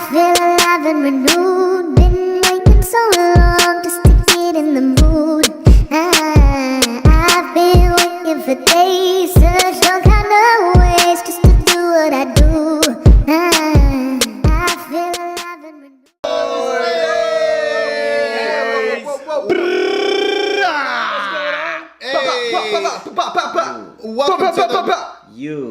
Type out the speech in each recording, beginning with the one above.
feel alive and renewed. Been waiting so long just to get in the mood. I've been waiting for days, searched all kind of ways just to do what I do. I feel alive and renewed. Welcome to the You.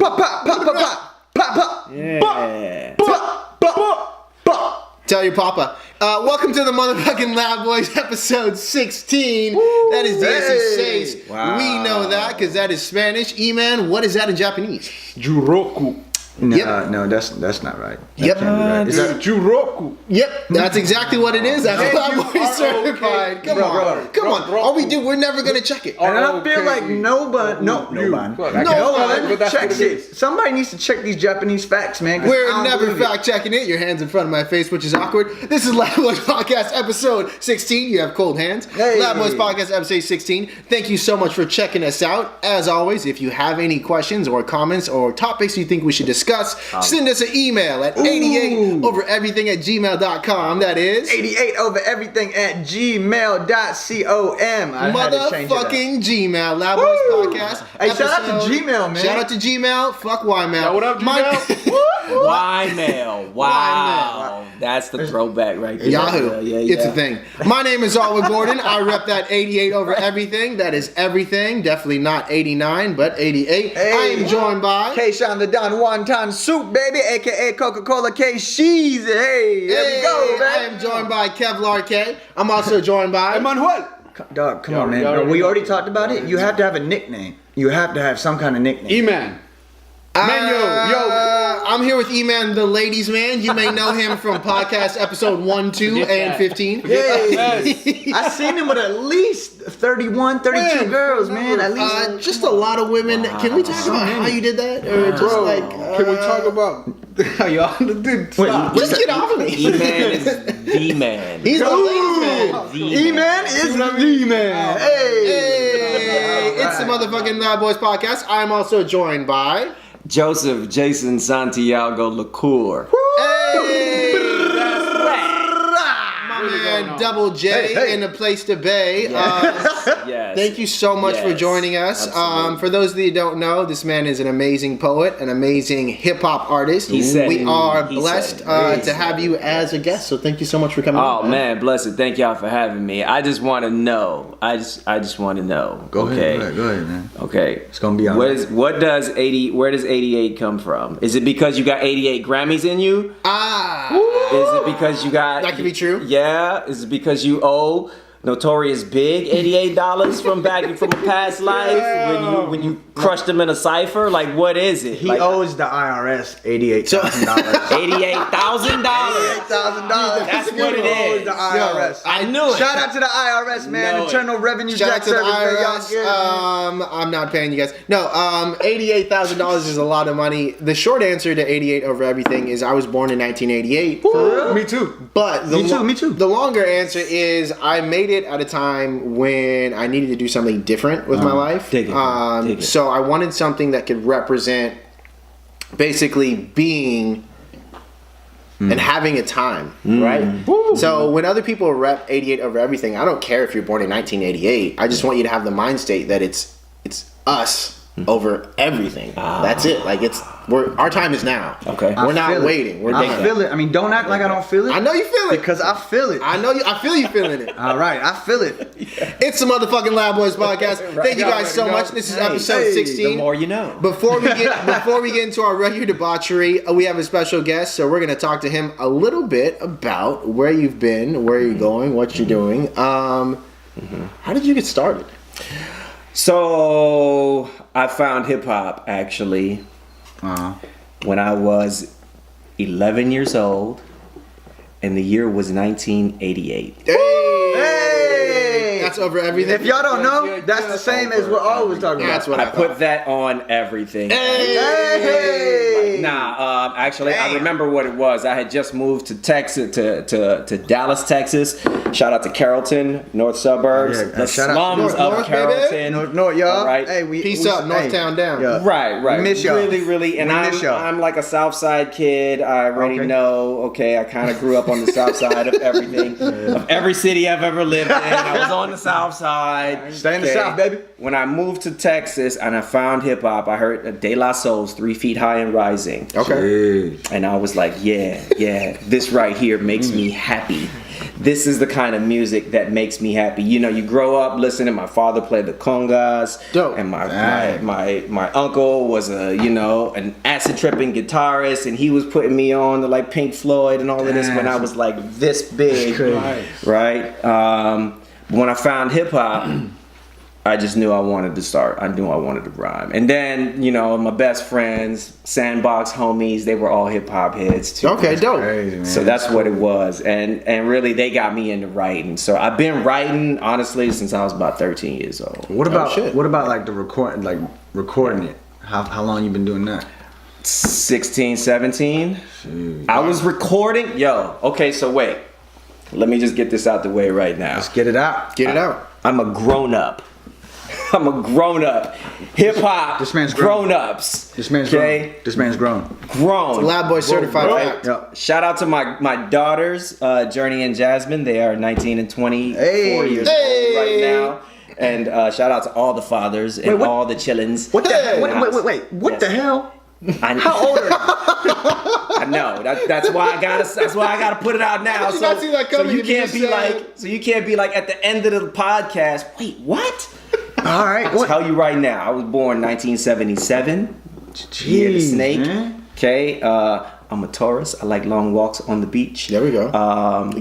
Tell your papa. Welcome to the motherfucking Loud Boys episode 16. That is the SE6. Wow. We know that because that is Spanish. E-man, what is that in Japanese? Juroku. No, that's not right. Yep. Right. Is that Juroku. Yep, that's exactly what it is. That's Loud Boys certified. Come on. All we do, we're never gonna check it. And I feel like no one checks it. Somebody needs to check these Japanese facts, man. We're never fact checking it. Your hands in front of my face, which is awkward. This is Loud Boys Podcast episode 16. You have cold hands. Hey. Loud Boys Podcast episode 16. Thank you so much for checking us out. As always, if you have any questions or comments or topics you think we should discuss, send us an email at 88overeverything@gmail.com. That is 88overeverything@gmail.com. motherfucking Gmail. Loud Boys Podcast. Hey, shout out to Gmail, man. Shout out to Gmail. Fuck Ymail. Yo, what up, Gmail? Ymail. Wow. That's the throwback right there. Yahoo. Yeah. It's a thing. My name is Alwyn Gordon. I rep that 88 over everything. That is everything. Definitely not 89, but 88. Hey. I am joined by... K-Sean the Don Wonton Soup, baby, a.k.a. Coca-Cola K-Sheezy. Hey, there we go, I man. am joined by Kevlar K. I'm also joined by... Emmanuel. Dog, come on, man. We already talked about it. You have to have a nickname. You have to have some kind of nickname. E-Man. I'm here with E-Man, the ladies' man. You may know him from podcast episode 1, 2, and 15. Yay. I seen him with at least 31, 32 girls, man. At least. Just a lot of women. Can we talk about how you did that? Or just Can we talk about how y'all did? Stop. Just get off of me. E-Man is the man. He's the ladies' man. E-Man is the man. Hey, it's the motherfucking Loud Boys Podcast. I'm also joined by... Joseph Jason Santiago Lacour. Hey, my man, Double J in the place to bay. Yes. Thank you so much for joining us. For those of you who don't know, this man is an amazing poet, an amazing hip hop artist. We are blessed to have you as a guest. So thank you so much for coming. Oh man, blessed. Thank y'all for having me. I just want to know. I just want to know. Go ahead, man. Okay. It's gonna be on. Where does 88 come from? Is it because you got 88 Grammys in you? Is it because you got... That could be true. Yeah. Is it because you owe Notorious Big $88 from a past life when you crushed him in a cipher? Like, what is it? He owes the IRS $88,000. $88,000. That's what it is. The IRS. I knew it. Shout out to the IRS, man. Internal Revenue Shout out Tax to the Service. IRS. I'm not paying you guys. No, $88,000 is a lot of money. The short answer to 88 over everything is I was born in 1988. Me too. But Me too. The longer answer is I made it at a time when I needed to do something different with my life. Dig it. So I wanted something that could represent basically being and having a time, right? So when other people rep 88 over everything, I don't care if you're born in 1988. I just want you to have the mind state that it's us over everything. That's it. Like our time is now. Okay. We're not waiting. We're I feel it. I mean, don't act like I don't feel it. I know you feel it. Because I feel it. I feel you feeling it. All right, I feel it. It's the motherfucking Loud Boys Podcast. Thank you guys so much. This is episode 16. The more you know. Before we get into our regular debauchery, we have a special guest, so we're gonna talk to him a little bit about where you've been, where you're going, what you're doing. How did you get started? So I found hip hop actually when I was 11 years old, and the year was 1988. Hey! That's over everything. If y'all don't know, that's the same as what I was talking about. That's what I put that on everything. Hey! Nah, actually, I remember what it was. I had just moved to Texas, to Dallas, Texas. Shout out to Carrollton, North Suburbs, the slums of North, Carrollton. No, y'all. Right. Hey, Peace up, Northtown down. Yeah. Right. We miss y'all. Really. And I'm like a South Side kid. I already know. Okay, I kind of grew up on the South Side of everything, of every city I've ever lived in. I was on the South Side. Stay in the South, baby. When I moved to Texas and I found hip hop, I heard De La Soul's 3 Feet High and Rising. Okay. And I was like, yeah, this right here makes me happy. This is the kind of music that makes me happy. You know, you grow up listening. My father played the congas. Dope. And my uncle was an acid tripping guitarist, and he was putting me on to like Pink Floyd and all of this when I was like this big. Right. When I found hip hop, I just knew I wanted to start. I knew I wanted to rhyme. And then, my best friends, Sandbox homies, they were all hip hop heads too. Okay, dope. Crazy, man. So that's what it was. And really they got me into writing. So I've been writing honestly since I was about 13 years old. What about like the recording it? How long you been doing that? 16, 17. I was recording. Okay, so wait. Let me just get this out the way right now. Let's get it out. Get it out. I'm a grown up. Hip hop. This man's grown ups. This man's grown. This man's grown. Grown. Lab Boy certified. Right. Yep. Shout out to my daughters, Journey and Jasmine. They are 19 and 24 years old right now. And shout out to all the fathers and all the chillins. What the hell? Wait. What the hell? How old are you? I know. That's why I gotta put it out now. Did you not see that coming? You can't be like at the end of the podcast. Wait, what? All right. I'll tell you right now. I was born 1977. Year of the snake. Man. Okay. I'm a Taurus. I like long walks on the beach. There we go.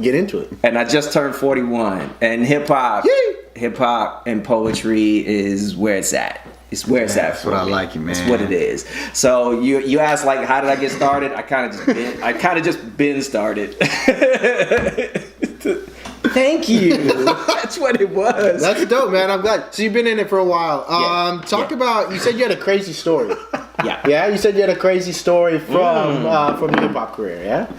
Get into it. And I just turned 41. And hip hop and poetry is where it's at. It's where it's at. That's what I like you, man. It's what it is. So you asked like, how did I get started? I kind of just been started. Thank you. That's what it was. That's dope, man. I'm glad. So you've been in it for a while. Talk about. You said you had a crazy story. Yeah. You said you had a crazy story from your hip hop career. Yeah.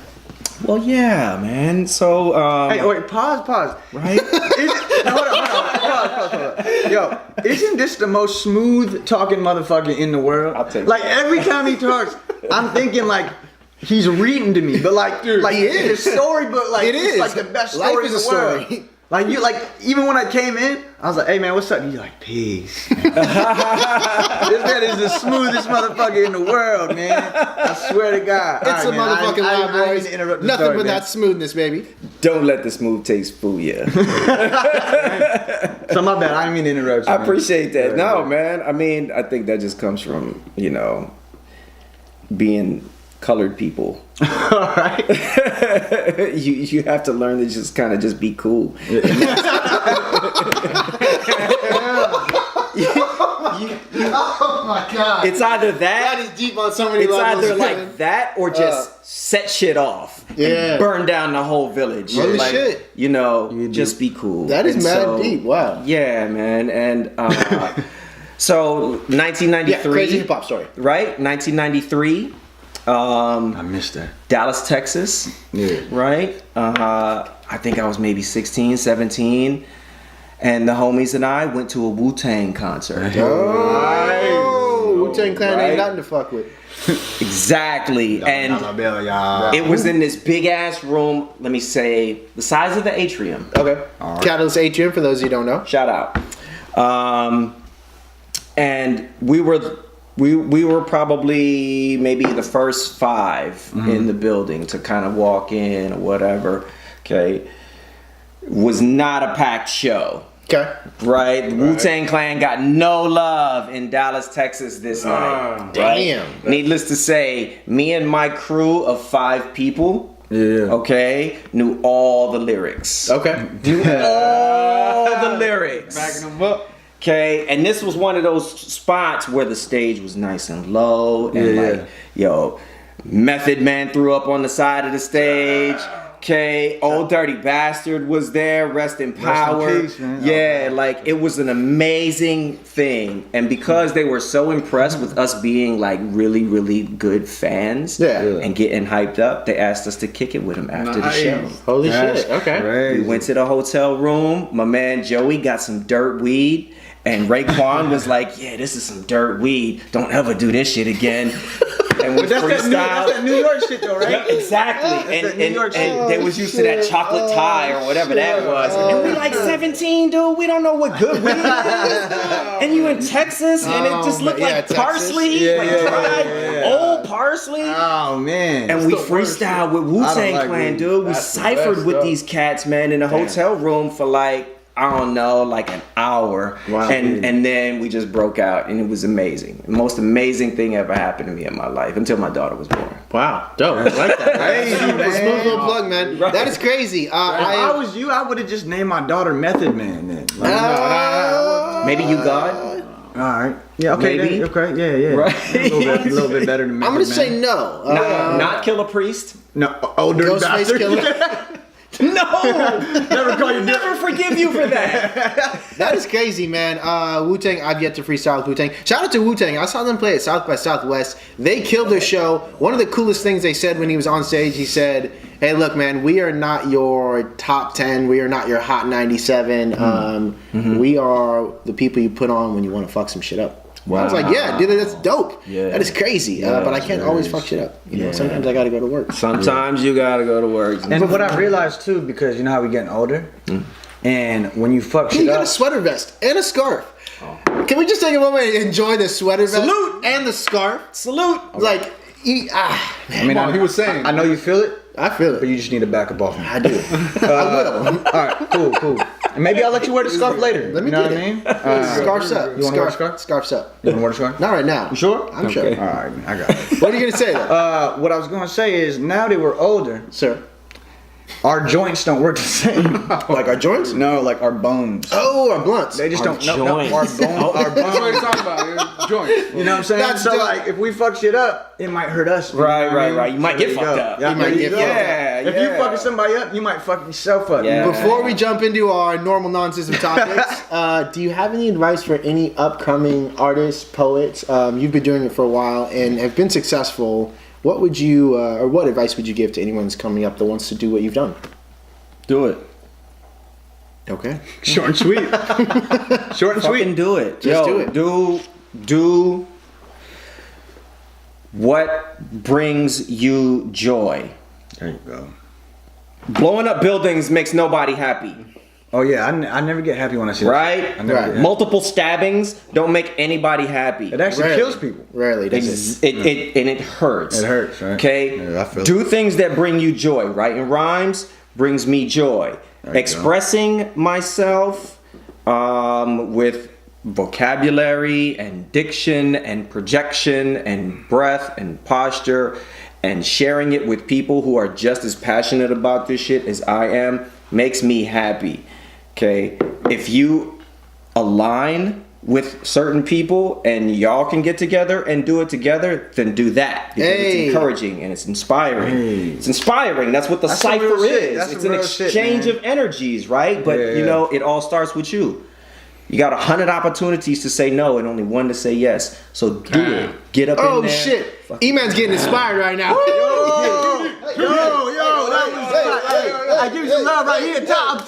Well, yeah, man. So. Hey, wait. Pause. Right. Hold on. Yo, isn't this the most smooth talking motherfucker in the world? I'll take it. Like every time he talks, I'm thinking like he's reading to me, but like he is the storybook. Like it's like the best story Life is in the a story. world. Like even when I came in, I was like, "Hey man, what's up?" He's like, "Peace." Man. This man is the smoothest motherfucker in the world, man. I swear to God. It's a motherfucking Lab Boys. Nothing story, but man. that smoothness, baby. Don't let the smooth taste fool you. So my bad. I didn't mean to interrupt you. I man. appreciate that. Yeah, No, man. I mean, I think that just comes from, being colored people. All right. You have to learn to just kind of just be cool. Oh my God. It's either that is deep on so many it's levels. either like that or just set shit off and burn down the whole village. Holy shit. Just be cool. That is And mad deep. Wow. Yeah, man. And so 1993. Yeah, crazy hip hop story. Right? 1993. I missed that. Dallas, Texas. Yeah. Right? I think I was maybe 16, 17. And the homies and I went to a Wu-Tang concert. Wu-Tang Clan ain't nothing to fuck with. Exactly. And it was in this big ass room, let me say, the size of the atrium. Okay. Right. Catalyst Atrium, for those of you who don't know. Shout out. And we were probably maybe the first 5 in the building to kind of walk in or whatever. Okay. Was not a packed show. Okay. Right? The Wu-Tang Clan got no love in Dallas, Texas this night. Damn. Right? Needless to say, me and my crew of 5 people, okay, knew all the lyrics. Okay. Knew all the lyrics. Backing them up. Okay, and this was one of those spots where the stage was nice and low, and Method Man threw up on the side of the stage. Okay, Old Dirty Bastard was there. Rest in power. peace, man. Yeah, like it was an amazing thing, and because they were so impressed with us being like really, really good fans, and getting hyped up, they asked us to kick it with them after the show. Holy shit! Okay, Crazy. We went to the hotel room. My man Joey got some dirt weed. And Raekwon was like, yeah, this is some dirt weed. Don't ever do this shit again. And we freestyled. That's that New York shit though, right? Yeah, exactly. And they was used to that chocolate tie or whatever that was. And we like 17, dude. We don't know what good weed is. And you in Texas, and it just looked like parsley, dried old parsley. Oh man. And we freestyled with Wu-Tang like Clan, weed. dude. We That's the ciphered best with stuff. these cats, man, in a hotel room for like, I don't know, like an hour. Wow. And then we just broke out, and it was amazing. The most amazing thing ever happened to me in my life until my daughter was born. Wow, dope. I like that. Crazy, Super man. smooth little plug, man. Right. That is crazy. If I was you, I would have just named my daughter Method Man then. Like, Maybe you God? all right. Yeah. Okay. Maybe. then, okay. Yeah. Right. A little bit better than Method I'm gonna Man. say no. Not kill a priest? no. Older Ghostface bastard. Killer. No! Never call you Never forgive you for that. That is crazy, man. Wu-Tang, I've yet to freestyle with Wu-Tang. Shout out to Wu-Tang. I saw them play at South by Southwest. They killed their show. One of the coolest things they said when he was on stage, he said, hey, look, man, we are not your top 10. We are not your hot 97. We are the people you put on when you want to fuck some shit up. Wow. I was like, yeah, dude, that's dope. Yeah. That is crazy. But I can't always fuck shit up. You know, sometimes I got to go to work. Sometimes you gotta go to work. And what I realized too, because you know how we getting older, and when you fuck shit You got up, a sweater vest and a scarf. Can we just take a moment and enjoy the sweater vest Salute. and the scarf? Salute. Like, man. I mean, He was saying. I know you feel it, I feel but it. you just need to back up off me. I do. I will. All right, cool. And maybe I'll let you wear the scarf later. Let me you know get what I it. mean? Scarf's up. You wanna wear a scarf? Scarf's up. You want to wear the scarf? Not right now. You sure? I'm sure. Okay. All right, I got it. What are you going to say, though? What I was gonna say is now that we're older, Sir? our joints don't work the same. Like our joints? No, like our bones. Oh, our blunts. They just Our don't. No, our joints. bones. Our That's what bones. he's talking about. Joint. You know what I'm saying? That's so dope. like, if we fuck shit up, it might hurt us. You know what I mean? Right. You might So get there fucked go. up. Yeah, You might there get you go. fucked up. If you fucking somebody up, you might fuck yourself up. Yeah. Before we jump into our normal nonsense of topics, do you have any advice for any upcoming artists, poets? You've been doing it for a while and have been successful. What would you, or what advice would you give to anyone who's coming up that wants to do what you've done? Do it. Okay. Short and sweet. Short and Fucking sweet. do it. Just do it. Do what brings you joy. There you go. Blowing up buildings makes nobody happy. Oh yeah, I never get happy when I see that. Right? I never get happy. Multiple stabbings don't make anybody happy. It actually Rarely. kills people. Rarely does it. It hurts. It hurts, right? Okay? Yeah, I feel Do it. things that bring you joy. Writing rhymes brings me joy. There you Expressing myself with vocabulary and diction and projection and breath and posture and sharing it with people who are just as passionate about this shit as I am makes me happy. Okay? If you align with certain people and y'all can get together and do it together, then do that because Hey. it's encouraging and it's inspiring. It's inspiring. That's what the That's some cipher real shit. is. That's It's some an real shit, exchange man. of energies, right? But Yeah, you yeah. know, it all starts with you. You got 100 opportunities to say no and only one to say yes. So do it. Get up in Oh, there. shit. E-Man's getting inspired right now. Yo, that was hey, I give you some love right here, top.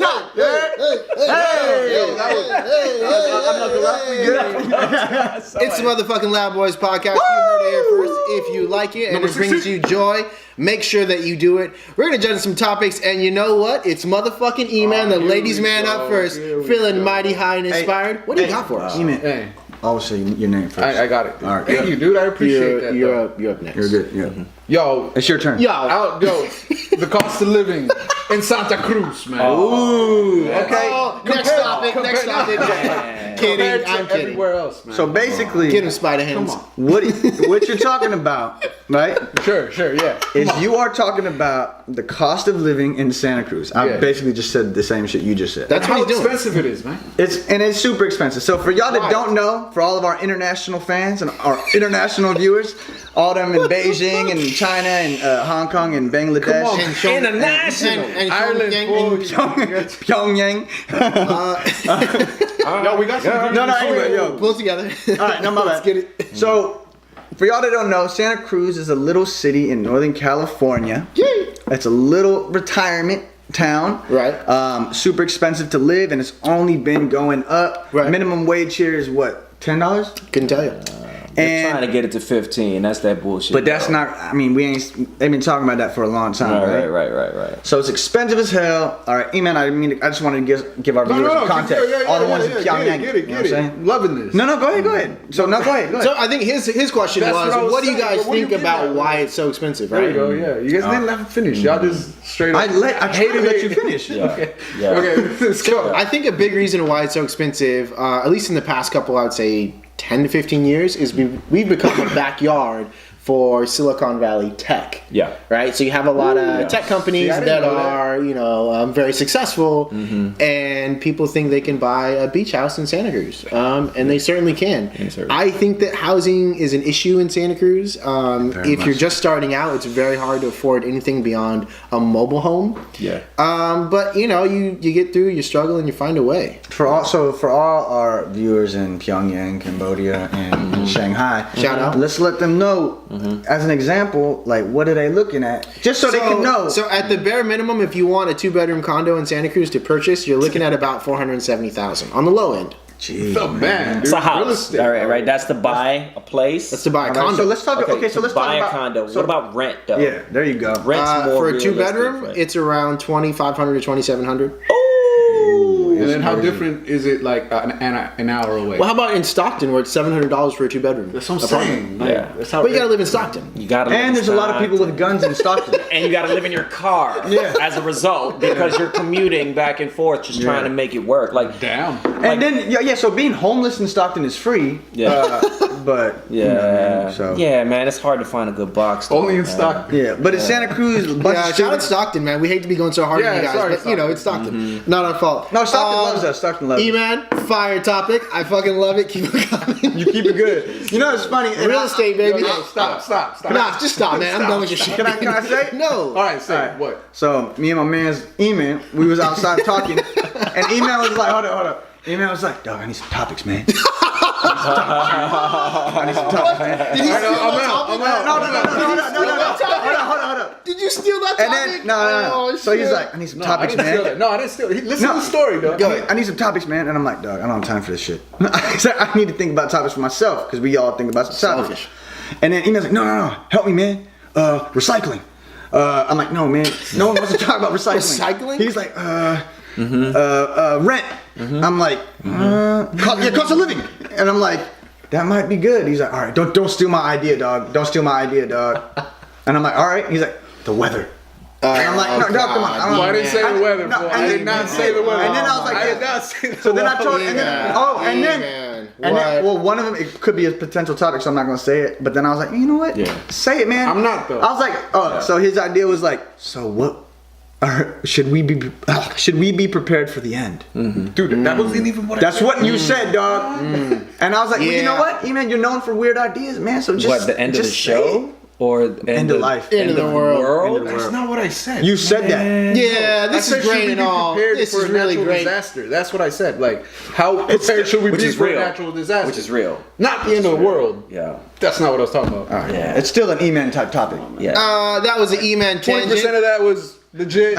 It's the motherfucking Loud Boys podcast. You heard it here first. If you like it and it brings you joy, make sure that you do it. We're gonna judge some topics, and you know what? It's motherfucking E-Man, the ladies' man up first, feeling mighty high and inspired. What do you got for us? E-Man. Hey, I'll say your name first. I got it. All right. Thank you, dude. I appreciate that. You're though. up next. You're good. Yeah. Yo, It's your turn. Yo, the cost of living in Santa Cruz, man. Ooh. Okay. Oh, next topic. Kidding. Compared to I'm kidding. everywhere else, man. So basically, Get him, Spider Hands. what you're talking about right? Sure, yeah. Is you are talking about the cost of living in Santa Cruz. I basically just said the same shit you just said. That's how what he's doing. expensive it is, man. It's super expensive. So for y'all that don't know, for all of our international fans and our international viewers, all them in Beijing and China and Hong Kong and Bangladesh Come on, and International. and Ireland, Pyongyang. Yo, we got some. No, anyway, yo. Pull together. All right, no, my bad. Let's get it. So, for y'all that don't know, Santa Cruz is a little city in Northern California. It's a little retirement town. Right. Super expensive to live, and it's only been going up. Right. Minimum wage here is what, $10? Couldn't tell you. They're trying to get it to 15. That's that bullshit. But that's not. I mean, they've been talking about that for a long time, Right. So it's expensive as hell. All right, man. I just wanted to give our viewers some context. All the ones in Pyongyang. Get it. You know what I'm saying? Loving this. No, go ahead. So go ahead. So I think his question That's what I was what do you saying, guys but what do think you get about at? why it's so expensive, There right? you go. Yeah, you guys didn't let me finish. Y'all just straight up. I tried to let you finish. Okay. Yeah. Okay. Let's go. I think a big reason why it's so expensive, at least in the past couple, I would say 10 to 15 years, is we've become a backyard for Silicon Valley tech. Yeah. Right? So you have a lot of tech companies See, I didn't that know that. are, very successful, and people think they can buy a beach house in Santa Cruz. And they certainly can. certainly. I think that housing is an issue in Santa Cruz. If you're just starting out, it's very hard to afford anything beyond a mobile home. Yeah. But you get through, you struggle, and you find a way. For all our viewers in Pyongyang, Cambodia, and Shanghai, Shout out. Let's let them know, as an example, like what are they looking at, just so they can know. So at the bare minimum, if you want a 2-bedroom condo in Santa Cruz to purchase, you're looking at about $470,000 on the low end. Jeez, Oh man, It's a Real house. estate. All right. That's to buy a place. That's to buy a All right, condo. so let's talk. Okay, so to let's buy talk a about condo. So, What about rent though? Yeah, there you go. Rent's more For a realistic, 2-bedroom, right? it's around $2,500 to $2,700. And then how different is it like an hour away? Well, how about in Stockton, where it's $700 for a 2-bedroom? That's what I'm saying. Like, Yeah. that's how. But you gotta live in Stockton. You gotta. And there's a lot of people with guns in Stockton. And you gotta live in your car. Yeah. As a result, because you're commuting back and forth, just trying to make it work. Like. Damn. And then so being homeless in Stockton is free. Yeah. But Yeah. so Yeah, man, it's hard to find a good box. Only in man. Stockton. yeah, but in Santa Cruz, a bunch Yeah, of shout out students. Stockton, man. We hate to be going so hard on Yeah, you guys, sorry, but Stockton. it's Stockton. Not our fault. No, Stockton loves us. Stockton loves us. E-Man, fire topic. I fucking love it. Keep it coming. You keep it good. You know it's funny. and Real I- estate, baby. No, stop. Nah, just stop, man. I'm done with your shit. Can I say it? No. All right, say All right. what? So me and my man's E-Man, we was outside talking, and E-Man was like, hold up. E-Man was like, dog, I need some topics, man. I need some topics, man. Did he steal I'm that out. topic? No. Hold on. Did you steal that And topic? then no. Oh, So he's shit. like, I need some No, topics, I didn't steal man. that. No, I didn't steal it. Listen No. to the story, though. I need some topics, man. And I'm like, dog, I don't have time for this shit. I said, I need to think about topics for myself because we all think about some topics. Selfish. And then E-Man's like, no, help me, man. Recycling. I'm like, no, man. No one wants to talk about recycling. Recycling? He's like, rent. I'm like, cost of living. And I'm like, that might be good. He's like, all right, don't steal my idea, dog. Don't steal my idea, dog. And I'm like, all right. He's like, the weather. And I'm like, no, dog, come on. I'm Well, I like, didn't say the weather, no, boy. and I then- did not say the weather. And then I was like, I did not say the weather. so then I told, and then, Man. well, one of them, it could be a potential topic, so I'm not gonna say it. But then I was like, you know what? Yeah. Say it, man. I'm not, though. I was like, so his idea was like, so what? Should we be prepared for the end? Dude, that wasn't even what I That's said. what you said, dog. And I was like, well, you know Yeah. what, E-Man, you're known for weird ideas, man. So just What, the end of the just say show? it. Or the End of life. End of the world. That's not what I said. You said that. Yeah, this I is said, should great we and be all. prepared This for is a really natural great. disaster? That's what I said. Like, how prepared should we which be is for real. a natural disaster? Which is real. Not the end of the world. Yeah. That's not what I was talking about. Yeah. It's still an E-Man type topic. Yeah. That was an E-Man 20% tangent. of that was legit.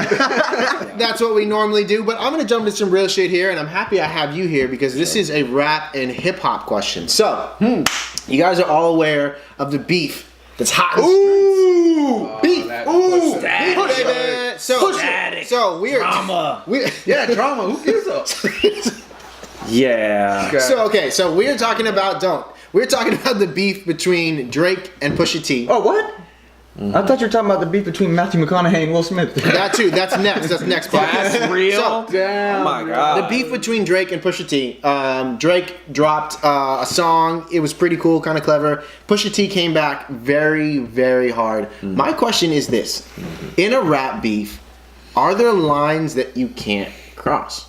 That's what we normally do, but I'm gonna jump into some real shit here, and I'm happy I have you here because this is a rap and hip hop question. So, you guys are all aware of the beef that's hot. In the streets. Beef. that- Ooh, Static. beef, baby. Static. So we're Drama. Yeah, drama. Who gives up? Yeah. So we're talking about We're talking about the beef between Drake and Pusha T. Oh, what? I thought you were talking about the beef between Matthew McConaughey and Will Smith. That too. That's next. That's next part. That's real. So, Damn. Oh my god. the beef between Drake and Pusha T. Drake dropped a song. It was pretty cool, kind of clever. Pusha T came back very, very hard. My question is this: in a rap beef, are there lines that you can't cross?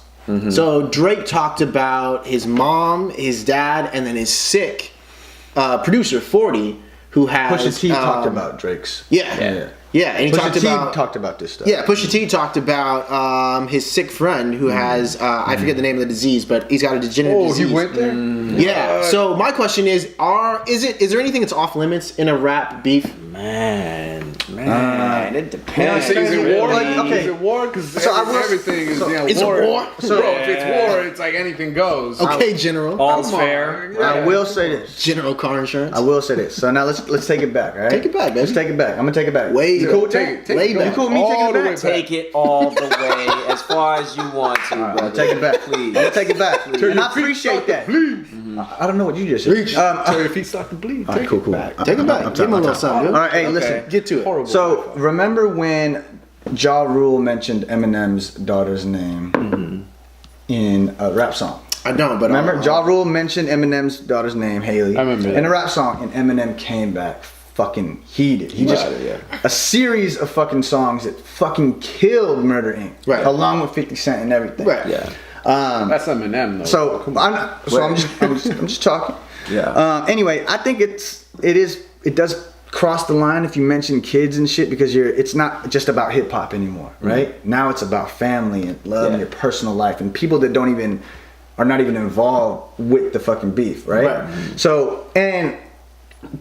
So Drake talked about his mom, his dad, and then his sick producer 40, who has Pusha T talked about Drake's. Yeah, and he talked about this stuff. Yeah, Pusha T talked about his sick friend who has I forget the name of the disease, but he's got a degenerative disease. Oh, he went there. Yeah. So my question is there anything that's off limits in a rap beef? Man, it depends. Is it war? Like, okay. Is it war? Because So I will- everything is It's a war? So if it's war, it's like anything goes. Okay, General. All's Come on. fair. Yeah. I will say this. General car insurance. I will say this. So now let's take it back, all right? Take it back, baby. Let's take it back. I'm gonna take it back. Way you back. cool with Take that? it Way back. You cool with me taking All it the way back? back. Take it all the way as far as you want to, brother. Take it back, please. I'm gonna take it back, and your I feet appreciate start that. to bleed. I don't know what you just said. Till your feet start to bleed. all right, cool. Take it back. Give him a little something. All right, hey, Okay. listen. Get to it. Horrible. So remember when Ja Rule mentioned Eminem's daughter's name in a rap song? I don't, but Remember, Ja Rule mentioned Eminem's daughter's name, Haley, I remember in that. a rap song, and Eminem came back fucking heated. He just a series of fucking songs that fucking killed Murder Inc. Right. Along with 50 Cent and everything. Right. Yeah. That's Eminem though. So I'm just talking. Yeah. Anyway, I think it does cross the line if you mention kids and shit, because it's not just about hip hop anymore, right? Now it's about family and love and your personal life and people that are not even involved with the fucking beef, right? So, and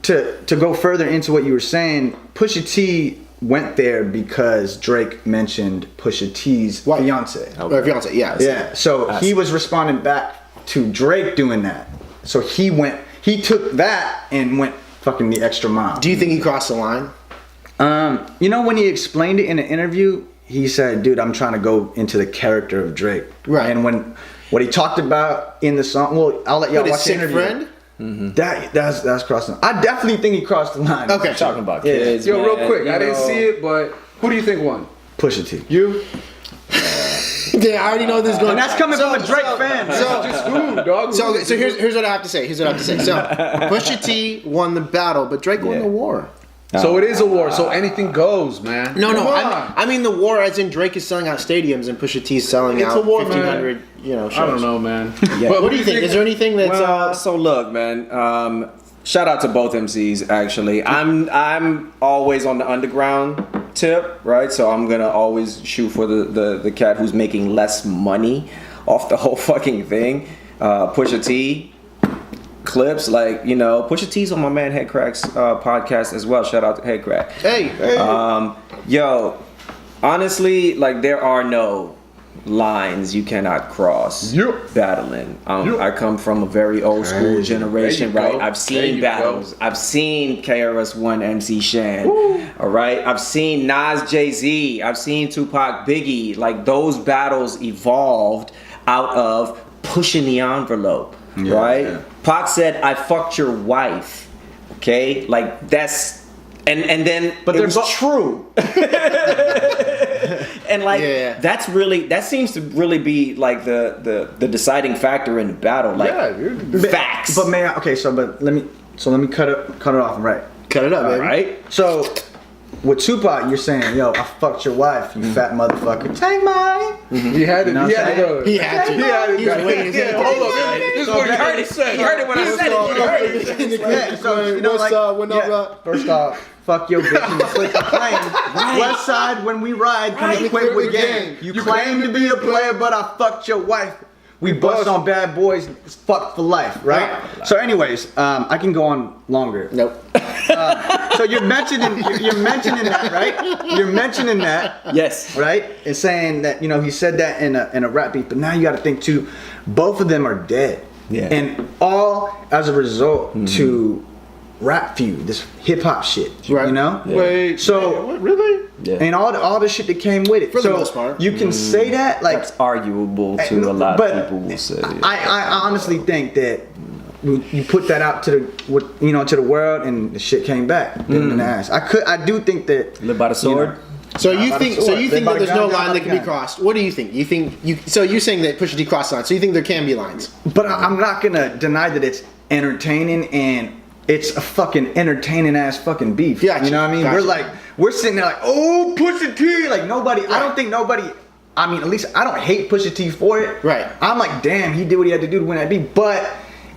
to go further into what you were saying, Pusha T went there because Drake mentioned Pusha T's fiance. Or fiance, yeah. Yeah, so he was responding back to Drake doing that. So he took that and went fucking the extra mile. Do you think he crossed the line? You know, when he explained it in an interview, he said, dude, I'm trying to go into the character of Drake. Right. And what he talked about in the song, well, I'll let y'all With his watch the sick interview. friend? That's crossing. I definitely think he crossed the line. Okay. Talking about Yeah. kids. Yo, real man, quick, you I didn't know. see it, but who do you think won? Pusha T. You? Yeah, I already know this is going. And that's coming from a Drake fan. Just who, dog? So here's what I have to say. So Pusha T won the battle, but Drake won the war. So it is a war. So anything goes, man. No, Come on. I mean the war as in Drake is selling out stadiums and Pusha T is selling It's out a war, 1,500, shows. I don't know, man. What do you think? Is there anything that's Well, so look, man. Shout out to both MCs. Actually, I'm always on the underground tip, right? So I'm gonna always shoot for the cat who's making less money off the whole fucking thing. Pusha T. Clips like Pusha T's on my man Headcrack's podcast as well. Shout out to Headcrack. Hey. Yo, honestly, like there are no lines you cannot cross battling. I come from a very old school generation, There you right? go. I've seen battles. I've seen KRS-One, MC Shan. All right, I've seen Nas, Jay-Z. I've seen Tupac, Biggie. Like those battles evolved out of pushing the envelope, right? Yeah. Pac said, "I fucked your wife." Okay, like that's and then but it was true. And like that seems to really be like the deciding factor in the battle. Like facts. But man, okay, let me cut it off, right? Cut it up, baby. Right? So with Tupac, you're saying, yo, I fucked your wife, you fat motherfucker. Take mine. He had it. know what I'm saying? He had to. He was waiting. Hold on. This is what he heard it said. He heard it when I said it. He heard it. Yeah, so, first off, fuck your bitch and click the claim. West Side, when we ride, come equipped with game. You claim to be a player, but I fucked your wife. We bust on bad boys, it's fucked for life, right? So anyways, I can go on longer. Nope. So you're mentioning that, right? You're mentioning that. Yes. Right? And saying that, he said that in a rap beat, but now you got to think too, both of them are dead. Yeah. And all as a result to rap feud, this hip hop shit. Right. Wait. So what, really? Yeah. and all the shit that came with it. For the most part. You can say that like That's arguable to a lot of but people will say. I honestly think that you put that out to the world, and the shit came back in the ass. I do think that Live by the sword. So you think that there's no line that can be gun. crossed? What do you think? So you're saying that Pusha T crossed the line. So you think there can be lines? But I'm not gonna deny that it's entertaining, and it's a fucking entertaining ass fucking beef. Gotcha, You know what I mean? gotcha. We're sitting there like, oh, Pusha T. Like nobody. I don't think nobody. I mean, at least I don't hate Pusha T for it. Right. I'm like, damn, he did what he had to do to win that beef. But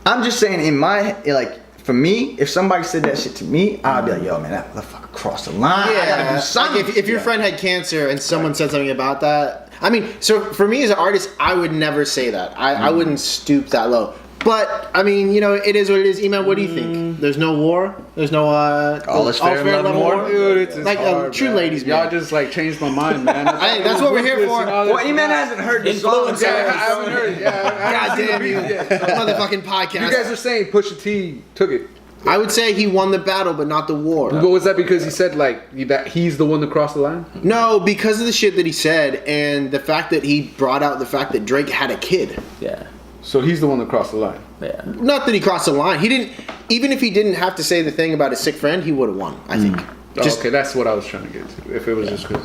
I'm just saying, in my like. For me, if somebody said that shit to me, I'd be like, yo, man, that motherfucker crossed the line. I gotta do something. Like if your friend had cancer and someone said something about that, I mean, so for me as an artist, I would never say that. I wouldn't stoop that low. But I mean, it is what it is. Eman, what do you think? There's no war. There's no all is fair in love and war. Dude, it's like hard, true man. ladies, Y'all man. just like changed my mind, man. That's what we're here for. Well, Eman hasn't heard the song. I haven't heard. Yeah, I God haven't seen damn the you, beat yet. motherfucking podcast. You guys are saying Pusha T took it. I would say he won the battle, but not the war. But was that because he said like that he's the one to cross the line? No, because of the shit that he said and the fact that he brought out the fact that Drake had a kid. Yeah. So he's the one to cross the line. Yeah. Not that he crossed the line. He didn't. Even if he didn't have to say the thing about his sick friend, he would have won. I think. Okay, that's what I was trying to get to. If it was just because,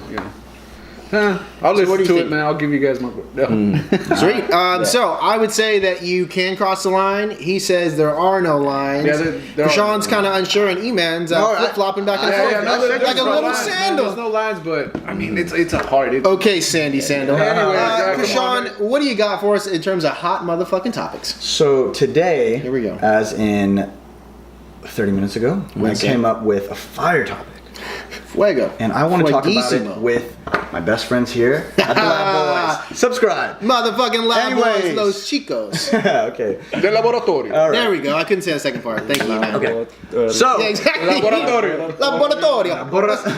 I'll listen what do you to think? it, man. I'll give you guys my. No. Sweet. So I would say that you can cross the line. He says there are no lines. Yeah, there are Sean's no kind of unsure, and Eman's flip flopping back and forth like a little sandal. There's no lines, but I mean it's a hard. Okay, Sandy Sandal. Anyway, Sean, what do you got for us in terms of hot motherfucking topics? So today, Here we go. as in 30 minutes ago, I Wednesday. came up with a fire topic. Fuego. And I want to talk about Fueguísimo. it with my best friends here at the Lab Boys. Subscribe. Motherfucking Lab Boys, Anyways. Los Chicos. Okay. De laboratorio. All right. There we go. I couldn't say the second part. Thank you, man. Okay. So, Yeah, exactly. Laboratorio. Laboratorio.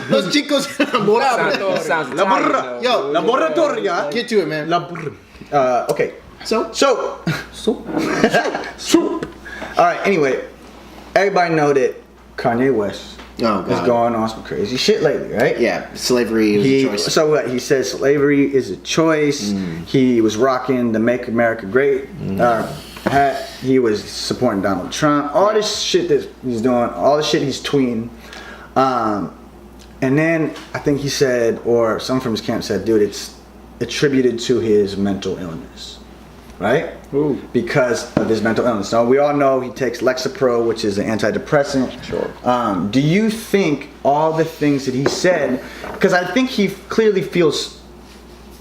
Los chicos. Laboratorio. Sounds Labor- Yo, Laboratoria. get to it, man. Okay. So, Soup. All right. Anyway, everybody know that Kanye West oh is god. going on some crazy shit lately, right? Yeah, slavery is a choice. So what? He says slavery is a choice. He was rocking the "Make America Great" hat. He was supporting Donald Trump. All this shit that he's doing. All the shit he's tweeting. And then I think he said, or someone from his camp said, dude, it's attributed to his mental illness. Right? Ooh. Because of his mental illness. Now, we all know he takes Lexapro, which is an antidepressant. Sure. Do you think all the things that he said, because I think he clearly feels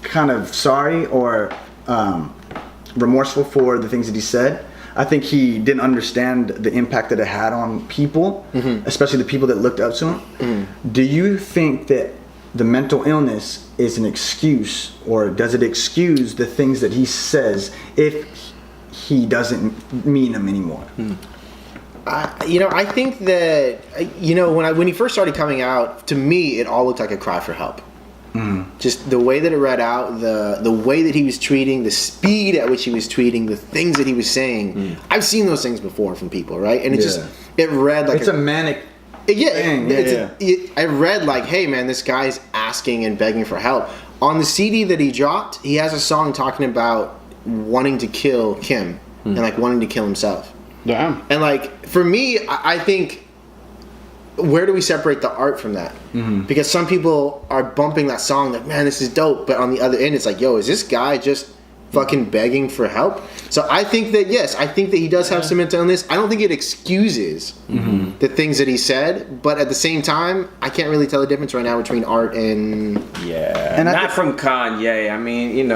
kind of sorry or remorseful for the things that he said. I think he didn't understand the impact that it had on people, especially the people that looked up to him. Do you think that the mental illness is an excuse, or does it excuse the things that he says if he doesn't mean them anymore? I think that when he first started coming out, to me it all looked like a cry for help. Just the way that it read out, the way that he was tweeting, the speed at which he was tweeting, the things that he was saying. I've seen those things before from people, right? And it read like It's a manic. I read like, hey man, this guy's asking and begging for help. On the CD that he dropped, he has a song talking about wanting to kill Kim and like wanting to kill himself. Damn. And like for me, I think, where do we separate the art from that? Because some people are bumping that song like, man, this is dope, but on the other end it's like, yo, is this guy just fucking begging for help? So I think that, yes, I think that he does have some mental illness. I don't think it excuses the things that he said, but at the same time, I can't really tell the difference right now between art and... Yeah, And I not think- from Kanye. I mean,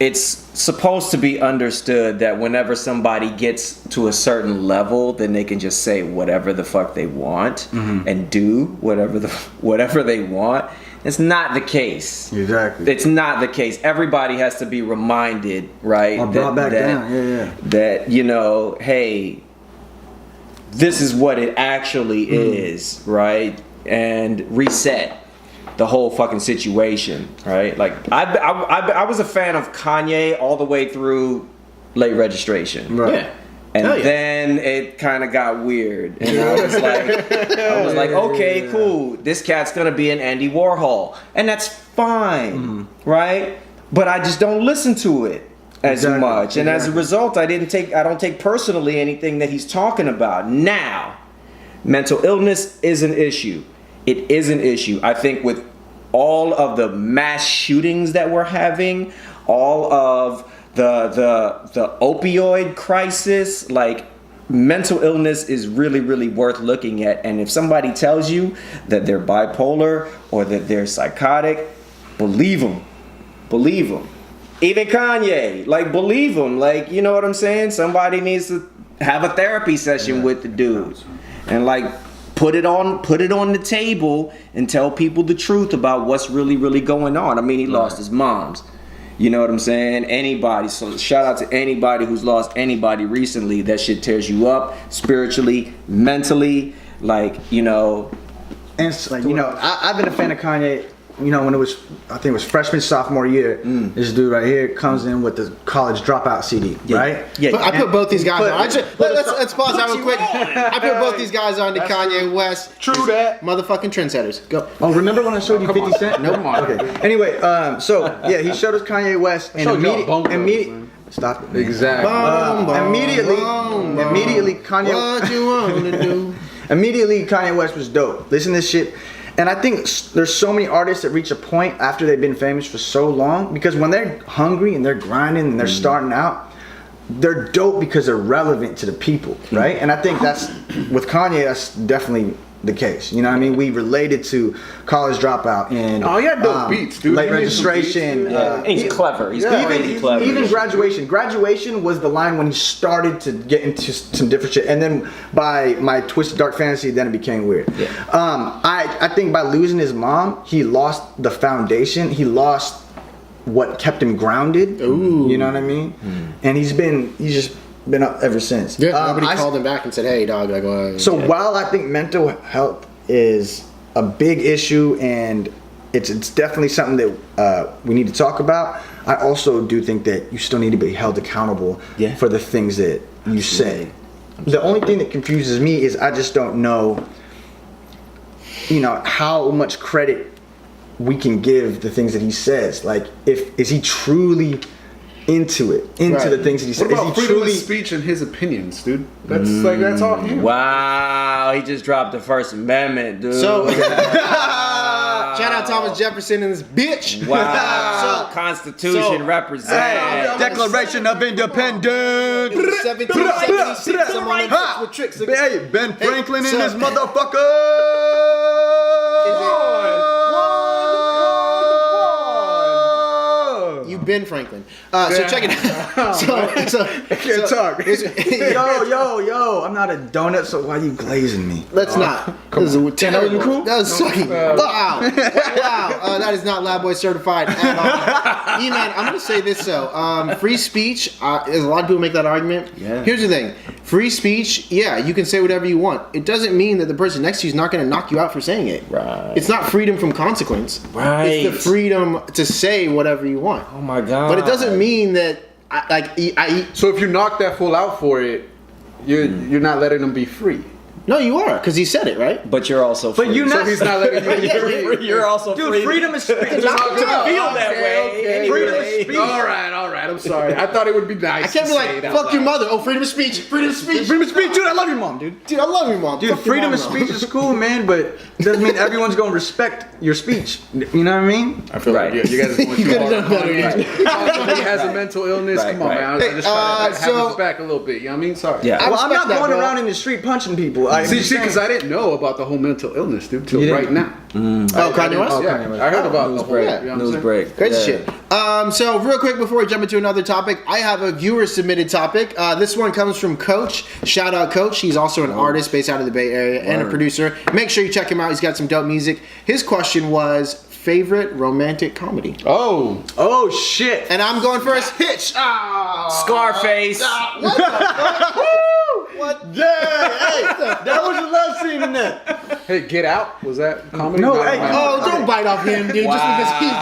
it's supposed to be understood that whenever somebody gets to a certain level, then they can just say whatever the fuck they want and do whatever they want. It's not the case. Exactly. It's not the case. Everybody has to be reminded, right? Or brought back down. Yeah. That, hey, this is what it actually is, right? And reset the whole fucking situation, right? Like, I was a fan of Kanye all the way through Late Registration. Right. Yeah. And Hell yeah. then it kind of got weird, and I was like, okay, cool. This cat's gonna be an Andy Warhol, and that's fine, right? But I just don't listen to it. as Exactly. much, and as a result, I don't take personally anything that he's talking about. Now, mental illness is an issue. It is an issue. I think with all of the mass shootings that we're having, all of the opioid crisis, like, mental illness is really, really worth looking at. And if somebody tells you that they're bipolar or that they're psychotic, believe them. Believe them. Even Kanye, like, believe him. Like, you know what I'm saying? Somebody needs to have a therapy session with the dude, and like put it on the table and tell people the truth about what's really, really going on. I mean, he lost his moms. You know what I'm saying? Anybody. So shout out to anybody who's lost anybody recently. That shit tears you up spiritually, mentally. Like, you know. And it's like, you know, I've been a fan of Kanye. You know, when I think it was freshman, sophomore year, this dude right here comes in with the college dropout CD, right? Yeah. But I put both these guys on. Let's pause that real quick. I put both these guys on to Kanye West. True that. Motherfucking trendsetters. Go. Oh, remember when I showed you 50 Cent? Nope. Okay. Anyway, so yeah, he showed us Kanye West, and Showed y'all bone immediately. Stop it. Man. Exactly. Immediately, Kanye. What you want to do? Immediately, Kanye West was dope. Listen to this shit. And I think there's so many artists that reach a point after they've been famous for so long, because when they're hungry and they're grinding and they're starting out, they're dope because they're relevant to the people, right? And I think that's, with Kanye, that's definitely the case. You know what I mean? We related to College Dropout and Oh, yeah, dope beats, dude. Late He made some Registration. beats, And he's clever. He's crazy clever. Even Graduation. Graduation was the line when he started to get into some different shit. And then by My Twisted Dark Fantasy, then it became weird. Yeah. I think by losing his mom, he lost the foundation. He lost what kept him grounded. Ooh. You know what I mean? And he's just been up ever since. Yeah, nobody called him back and said, "Hey, dog." So while I think mental health is a big issue and it's definitely something that we need to talk about, I also do think that you still need to be held accountable for the things that you say. The only thing that confuses me is I just don't know, you know, how much credit we can give the things that he says. Like, is he truly into the things that he says? What about Is he freedom truly of speech and his opinions, dude? That's all him. Wow, he just dropped the First Amendment, dude. So, shout out Thomas Jefferson and this bitch. Wow, Constitution represent. Declaration of Independence? 1776. Someone with tricks. Hey, Ben Franklin in this motherfucker. You Ben Franklin. So check it out. So I can't talk. Yo, I'm not a donut, so why are you glazing me? Let's not. This is terrible. That was sucking. Wow. That is not Lab Boy certified at all. E-Man, I'm going to say this though. Free speech, there's a lot of people make that argument. Yeah. Here's the thing. Free speech, yeah, you can say whatever you want. It doesn't mean that the person next to you is not going to knock you out for saying it. Right. It's not freedom from consequence. Right. It's the freedom to say whatever you want. Oh my God. But it doesn't mean that, So if you knock that fool out for it, you're not letting him be free. No, you are, because he said it, right? But you're also free. But you're So not. he's not letting you be free. You're also Dude, free. freedom of speech. to feel that way. Okay. Freedom of speech. All right. I'm sorry. I thought it would be nice. I can't be to like, say it out fuck your loud. mother. Oh, freedom of speech. Freedom of speech. Freedom of speech, dude. I love your mom, dude. Dude, I love you, mom. Dude, Fuck your freedom mom, of bro. speech is cool, man, but it doesn't mean everyone's gonna respect your speech. You know what I mean? I feel Right. like you guys are going too hard on better, Kanye. He has a mental illness. Right, Come on, right. man. I just try to have so- his back a little bit. You know what I mean? Sorry. Yeah. Well, I'm respect not that, going bro. around in the street punching people. See, because I didn't know about the whole mental illness, dude, till You didn't? right now. Oh, Kanye West? Yeah, Kanye West. I heard about news the whole break. you know what I'm News saying? break. Crazy Yeah. shit. So real quick before we jump into another topic, I have a viewer submitted topic. This one comes from Coach. Shout out Coach. He's also an artist based out of the Bay Area and a producer. Make sure you check him out. He's got some dope music. His question was favorite romantic comedy. Oh shit. And I'm going first. Hitch. Scarface. What the fuck? What? Yeah, hey, that was the love scene in there. hey, Get Out, was that comedy? No, Not hey, romantic. Oh, don't bite off him, dude, just because he's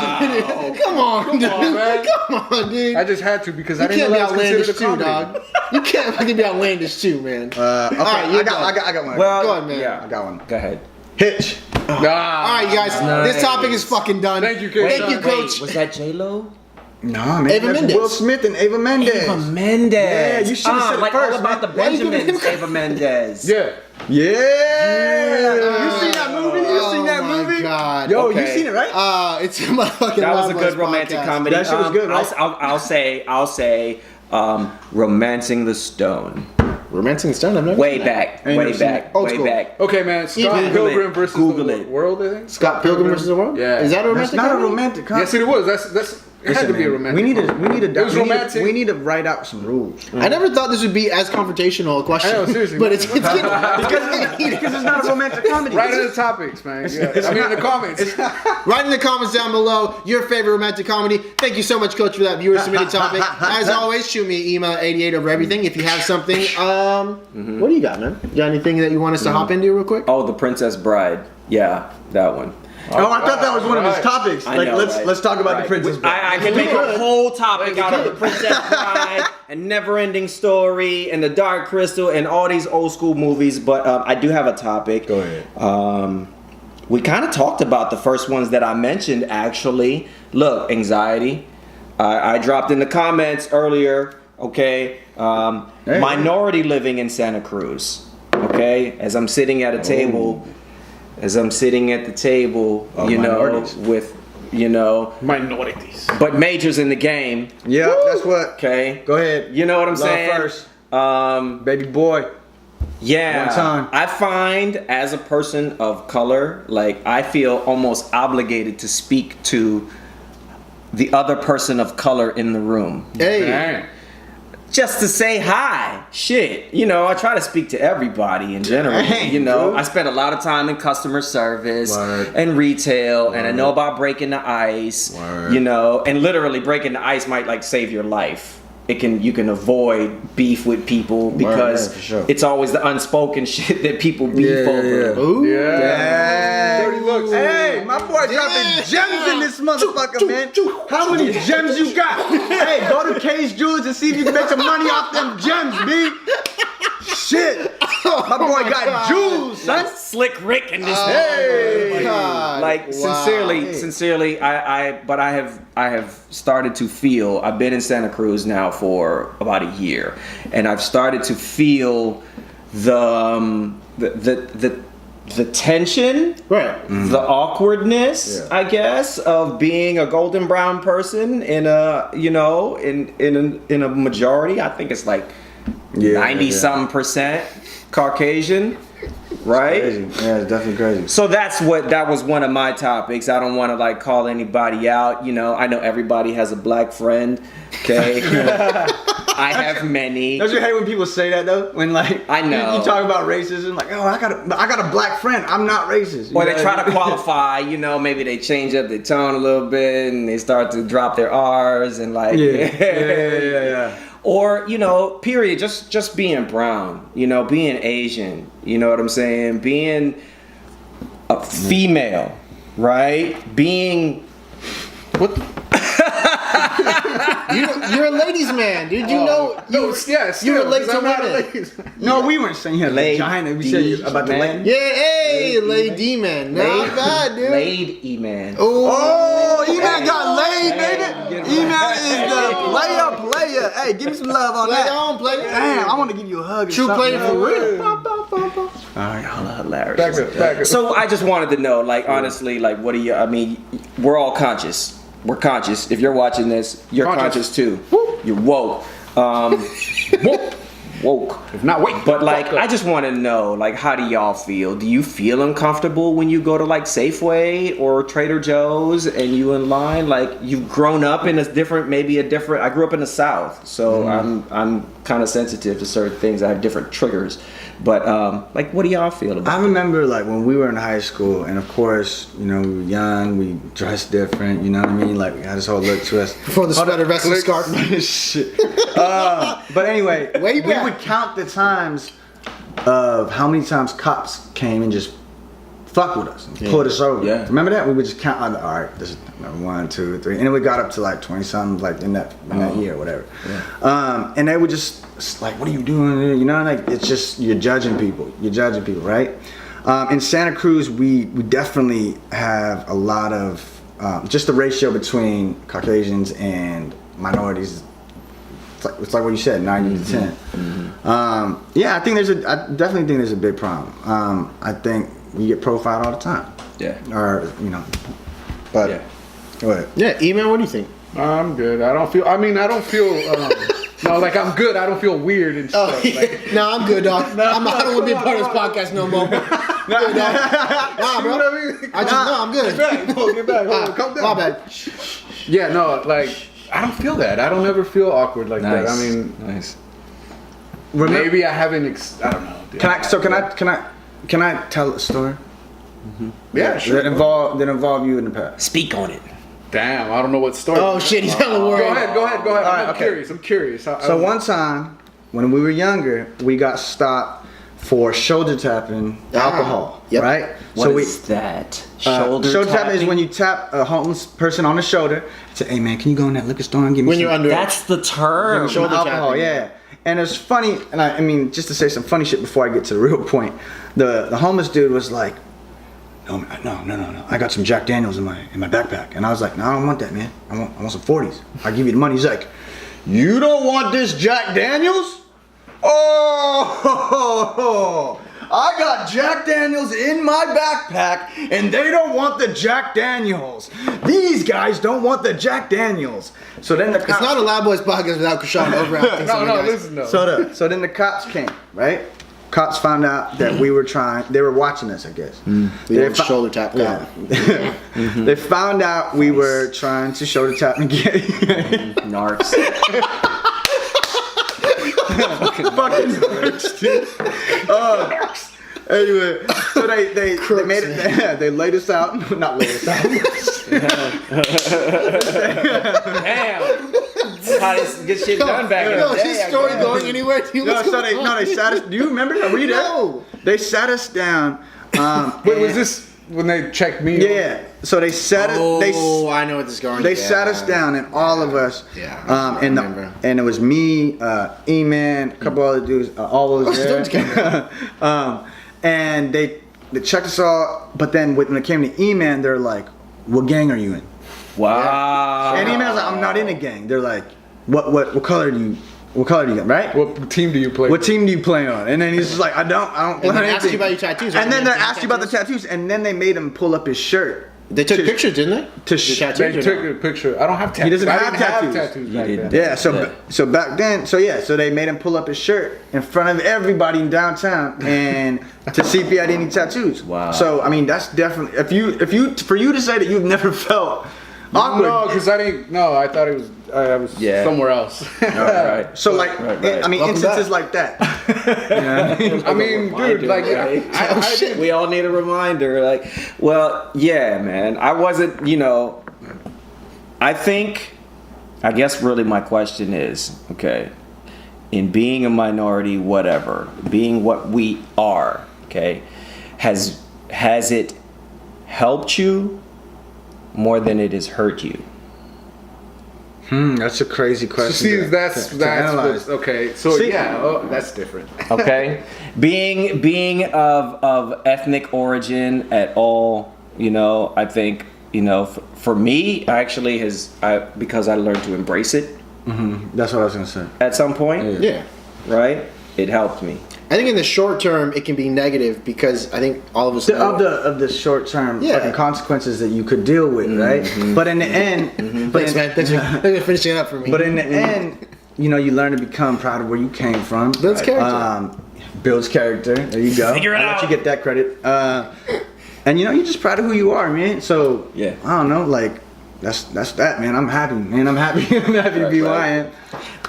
doing it. Come on, dude. man. Come on, dude. I just had to because I You didn't can't know be that was considered outlandish a too, comedy. dog. You can't fucking be outlandish too, man. Okay, Alright, I got one. Well, Go on, man. Yeah. I got one. Go ahead. Hitch. All right, you guys. Nice. This topic is fucking done. Thank you, Coach. Thank you, Wait, Coach. was that J-Lo? Nah, man. Ava That's Mendes. Will Smith and Ava Mendes. Ava Mendes. Yeah, you should have said it like first, all about man. the Benjamins. Ava Mendes. Yeah. Yeah. You seen that movie? You seen that Oh my movie? God. Yo, Okay. you seen it, right? It's my fucking That was a Wild good West romantic podcast. comedy. That shit was good, right? I'll say, Romancing the Stone. Romancing the Stone. I've never Way seen that. back, Ain't way never seen back, it. Old way school. back. Okay, man. Scott Google Pilgrim it. versus Google the it. World, I think. Scott Pilgrim versus the World. Yeah. Is that a That's romantic? not a comedy? romantic comedy. Yes, it was. That's. It had to be a romantic. We need to. It was romantic. We need to write out some rules. I never thought this would be as confrontational a question. I know, seriously, but man. it's getting Because it's not a romantic comedy. Right in the topics, man. Yeah. I mean, in the comments. Write in the comments down below your favorite romantic comedy. Thank you so much, Coach, for that viewer submitted topic. As always, shoot me an email at 88 over everything. If you have something, what do you got, man? You got anything that you want us to hop into real quick? Oh, The Princess Bride. Yeah, that one. Oh, I thought that was one of his Alright. topics. I Like, know, let's right? let's talk about Right. the Princess Bride. I can make a whole topic out of The Princess Bride and Never-Ending Story and The Dark Crystal and all these old school movies, but I do have a topic. Go ahead. We kind of talked about the first ones that I mentioned, actually. Look, anxiety. I dropped in the comments earlier, okay? Minority living in Santa Cruz, okay? As I'm sitting at a table, Oh, you know, minorities. with, you know, Minorities. but majors in the game, Yeah, that's what. okay? Go ahead. You know what I'm Love saying? first. Baby boy. Yeah. One time. I find as a person of color, like I feel almost obligated to speak to the other person of color in the room. Hey. Dang. Just to say hi. Shit. You know, I try to speak to everybody in general. Dang, you know, dude. I spend a lot of time in customer service Word. and retail, and I know about breaking the ice. Word. You know, and literally breaking the ice might like save your life. You can avoid beef with people because yeah, for sure. it's always the unspoken shit that people beef Yeah, over. yeah. Ooh. Yeah. Dirty looks. Hey, my boy dropping gems in this motherfucker, man. How many gems you got? Hey, go to K's Jewelers and see if you can make some money off them gems, B. Shit. My boy got jewels, son. Slick Rick and this. Hey. God. Like Wow. sincerely, I have started to feel. I've been in Santa Cruz now for about a year, and I've started to feel the tension, Right. the awkwardness, I guess, of being a golden brown person in a in a majority. I think it's like 90-something% Caucasian. Right? Crazy. Yeah, it's definitely crazy. So that was one of my topics. I don't want to like call anybody out. You know, I know everybody has a black friend. Okay, I have many. Don't you hate when people say that though? When like I know. you talk about racism, like, oh, I got a black friend. I'm not racist. You Or they know? try to qualify. You know, maybe they change up their tone a little bit and they start to drop their R's and like Yeah. Or, you know, period, just being brown, you know, being Asian, you know what I'm saying? Being a female, right? Being You're a ladies' man, dude. You know. No, yes. You relate to I'm not a women. ladies. No, we weren't saying here Lady vagina. We said about the man. leg. Yeah, hey, lady man. Not bad, dude. Laid E-Man. Oh, E-Man got laid, baby. E-Man is the player. Hey, give me some love on Play that. on, play. Damn, I want to give you a hug. or True something. player for real. All right, hold on. Hilarious. Back up. So I just wanted to know, like, honestly, like, what do you, I mean, we're all conscious. We're conscious. If you're watching this, you're conscious too. You're woke. Woke. If not, wait. But like, I just want to know, like, how do y'all feel? Do you feel uncomfortable when you go to like Safeway or Trader Joe's and you in line? Like, you've grown up in I grew up in the South, so I'm kind of sensitive to certain things. I have different triggers. But like, what do y'all feel about I it? remember like when we were in high school, and of course, you know, we were young, we dressed different, you know what I mean? Like we had this whole look to us. Before the sweater vest and scarf. Shit. But anyway, Way we back. would count the times of how many times cops came and just fuck with us and pulled us over. Yeah. Remember that? We would just count on all right, this is number 1, 2, 3, and then we got up to like 20 something like in that year or whatever. Yeah. And they would just like, what are you doing? You know, like it's just you're judging people, right? In Santa Cruz, we definitely have a lot of just the ratio between Caucasians and minorities. It's like what you said, 90 to 10. Yeah, I definitely think there's a big problem. I think we get profiled all the time. Yeah. Or but Yeah. go ahead. Yeah, E-Man, what do you think? I'm good. I don't feel no, like I'm good. I don't feel weird and stuff. Like, No, I'm good, dog. I don't want to be a part of this podcast no more. Good, dog. Nah, bro. I'm good. get back. Hold on, calm down. My bad. Yeah, no, like I don't feel that. I don't ever feel awkward like that. I mean, nice. maybe I haven't. I don't know. Dude. Can I tell a story Yeah, sure. that involve you in the past? Speak on it. Damn, I don't know what story. Oh shit, he's hella worried. Go ahead. right, I'm okay. curious. So one time, when we were younger, we got stopped for shoulder tapping alcohol. Yep. Right? What is that? Shoulder tapping is when you tap a homeless person on the shoulder and say, "Hey man, can you go in that liquor store and give me When some you're under That's the term. Shoulder alcohol?" tapping. Yeah. And it's funny, and I mean, just to say some funny shit before I get to the real point, the homeless dude was like, No, I got some Jack Daniels in my backpack. And I was like, no, I don't want that, man. I want some 40s. I'll give you the money. He's like, you don't want this Jack Daniels? Oh, I got Jack Daniels in my backpack and they don't want the Jack Daniels. These guys don't want the Jack Daniels. So then the cops, It's not a Loud Boys podcast without Krishan overacting. No, listen though. so then the cops came, right? Cops found out that they were watching us, I guess. They shoulder tap. Yeah. They found out we were trying to shoulder tap and get Narcs. fucking narcs, dude. Anyway, so they made it. They laid us out. Not laid us out. Damn. That's how to get shit done back in Yo, the is day. this story going anywhere? Dude, No, what's so going on? they sat us. Do you remember? Were you there? No. They sat us down. Wait, was this when they checked me? Yeah. So they sat us. I know what this is going. They sat us down, and all of us. Yeah, I And remember. and it was me, E-Man, a couple other dudes, all those there. And they checked us all, but then when it came to E-Man, they're like, "What gang are you in?" Wow. And E-Man's like, "I'm not in a gang." They're like, "What color do you got?" Right? What team do you play? What team do you play on? And then he's just like, I don't play And on they asked anything. you about your tattoos. Right? And then You they had asked you about the tattoos, and then they made him pull up his shirt. They took pictures, didn't they? To The sh- tattoos They or took no? a picture. I don't have tattoos. He doesn't I have didn't tattoos. back didn't. then. Yeah, so back then, so they made him pull up his shirt in front of everybody in downtown and to see if he had any tattoos. Wow. So I mean, that's definitely for you to say that you've never felt awkward. No, because I didn't. No, I thought it was. I was somewhere else. Right. So like, Right. I mean, Welcome instances back. like that. You know what I mean? I mean, dude, like, Right? I didn't. We all need a reminder. Like, well, yeah, man. I wasn't, I guess really my question is, okay, in being a minority, whatever, being what we are, okay, has it helped you more than it has hurt you? That's a crazy question. See, to that's analyze. what's, okay. So See- that's different. Okay, being of ethnic origin at all, I think for me actually because I learned to embrace it That's what I was gonna say. at some point, Yeah. right? It helped me. I think in the short term it can be negative because I think all of us know Of the short term Yeah. fucking consequences that you could deal with, right? But in the end, Thanks, man. Thanks for finishing it up for me. But in the end, you learn to become proud of where you came from. Builds character. Builds character. There you go. Figure it I'll let out. you get that credit. And you're just proud of who you are, man. So Yeah. I don't know, like that's that, man. I'm happy, man. I'm happy to be who I am.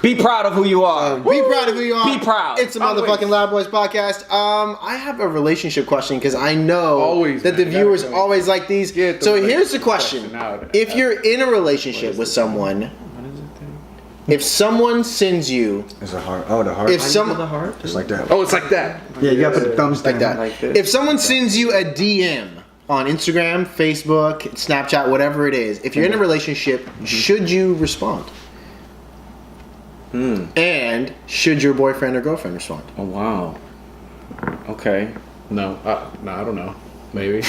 Be proud of who you are. Be proud of who you are. Be proud. It's a motherfucking Loud Boys podcast. I have a relationship question because I know Always, that man. the viewers You gotta always like these. Get the So here's the question question: out. if you're in a relationship with someone, if someone sends you, It's a heart. Oh, the heart. if some heart. Just like that. Oh, it's like that. Yeah, you gotta put the thumbs like down. that, Like this. if someone sends you a DM on Instagram, Facebook, Snapchat, whatever it is, if you're in a relationship, should you respond? And should your boyfriend or girlfriend respond? Oh wow. Okay. No, I don't know. Maybe.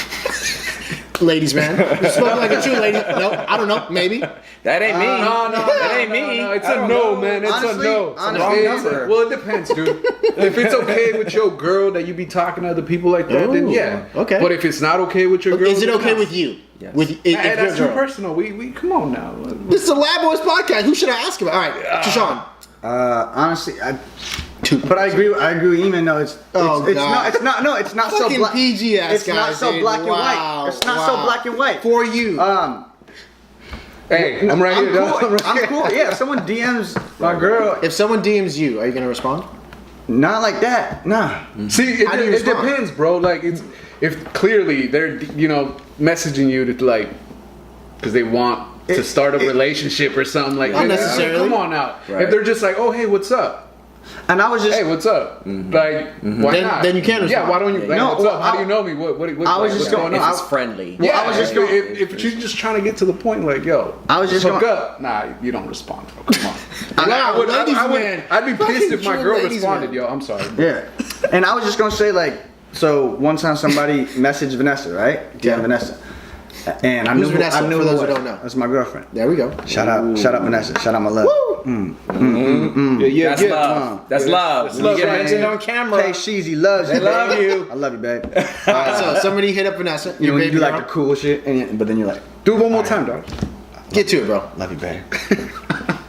ladies man. You spoke like a true lady. No, I don't know. Maybe. That ain't me. No, that ain't me. No, it's I a don't no, know. man. It's Honestly, a no. honestly, Okay, well, it depends, dude. If it's okay with your girl that you be talking to other people like that, then Ooh, yeah. okay. But if it's not okay with your girl, Is it then okay no. with you? Yes. With if Hey, that's your too girl. personal. We come on now. This is a Lab Boys podcast. Who should I ask about? All right, Sean. Honestly, but I agree with Eamon. No, it's Oh, it's God. not it's not so Fucking black. PG ass It's not guys, so dude. black and Wow, white. It's not so wow. black and white. For you. Hey, I'm right here, dog. Cool. I'm cool. Yeah, if someone DMs my girl, If someone DMs you, are you gonna respond? not like that. Nah. See, How do you it respond? depends, bro. Like, it's if clearly they're messaging you to like because they want to start a relationship or something like Not that. necessarily. Come on now. Right. If they're just like, oh hey, what's up? And I was just. Hey, what's up? Like, why Then- not? then you can Yeah, respond. why don't you? Like, No, what's well, up? How do you know me? What I was what's just going going- If on? it's friendly. Well, Yeah, I was just going- if she's just trying to get to the point, like, yo, I was just hook going- up. Nah, you don't respond. Bro. Come on. Wow, ladies man. I'd be Fucking pissed if my true girl ladies responded, man. yo. I'm sorry. Yeah. And I was just gonna say like, so one time somebody messaged Vanessa, right? Yeah. Vanessa. And I Who's knew Vanessa, I knew for who those it who was. don't know? That's my girlfriend. There we go. Shout out Vanessa. Shout out my love. Yeah, That's love. That's love. That's When you love, get man. mentioned on camera. Hey, Sheezy loves you. They love babe. you. I love you, babe. All right, so somebody hit up Vanessa. You Your know, when you baby do like girl. the cool shit, but then you're like, Do it one more time, dog. Get to it, bro. love you, babe.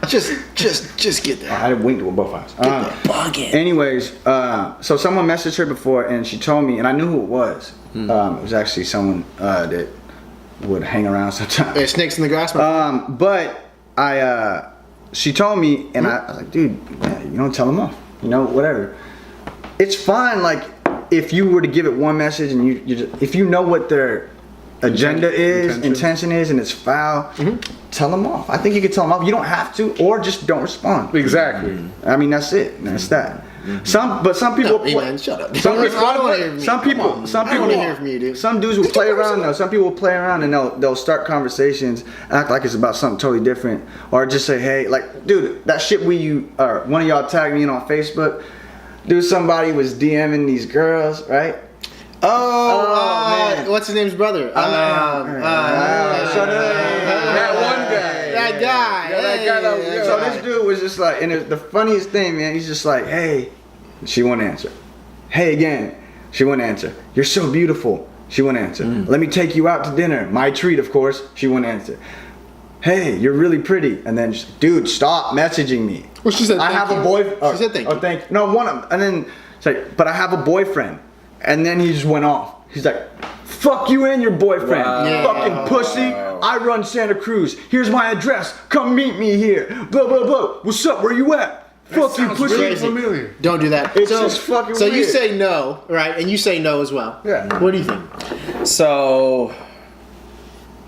Just get there. I winked with both eyes. Bugging. Anyways, so someone messaged her before, and she told me, and I knew who it was. It was actually someone that would hang around sometimes. There's snakes in the grass, my But she told me, and I was like, dude, yeah, tell them off, whatever. It's fine, like if you were to give it one message, and you just, if you know what their agenda is, intention is, and it's foul, tell them off. I think you can tell them off. You don't have to, or just don't respond. Exactly. I mean, that's it. That's that. Some people. No, hey, man, shut up. Some I don't wanna hear from you. Some people. Some I don't people. wanna hear from you, dude. Some dudes will play around though. Some people will play around and they'll start conversations, act like it's about something totally different, or just say, hey, like, dude, that shit one of y'all tagged me in on Facebook. Dude, somebody was DMing these girls, right? Man. What's his name's brother? Shut up. That one guy. That guy. Yeah, that guy that was- Hey, So this dude was just like, and the funniest thing, man, he's just like, hey, she won't answer. Hey again, she won't answer. You're so beautiful. She won't answer. Let me take you out to dinner. My treat, of course. She won't answer. Hey, you're really pretty. And then, dude, stop messaging me. Well, she said I thank have you. a boyfriend. She said thank you. Oh, thank you. No, one of them. And then, it's like, but I have a boyfriend. And then he just went off. He's like, fuck you and your boyfriend. Wow. Fucking pussy. I run Santa Cruz. Here's my address. Come meet me here. Blah, blah, blah. What's up? Where you at? Fuck you, sounds pussy. really familiar. Don't do that. It's just fucking So you weird. say no, right? And you say no as well. Yeah. What do you think? So,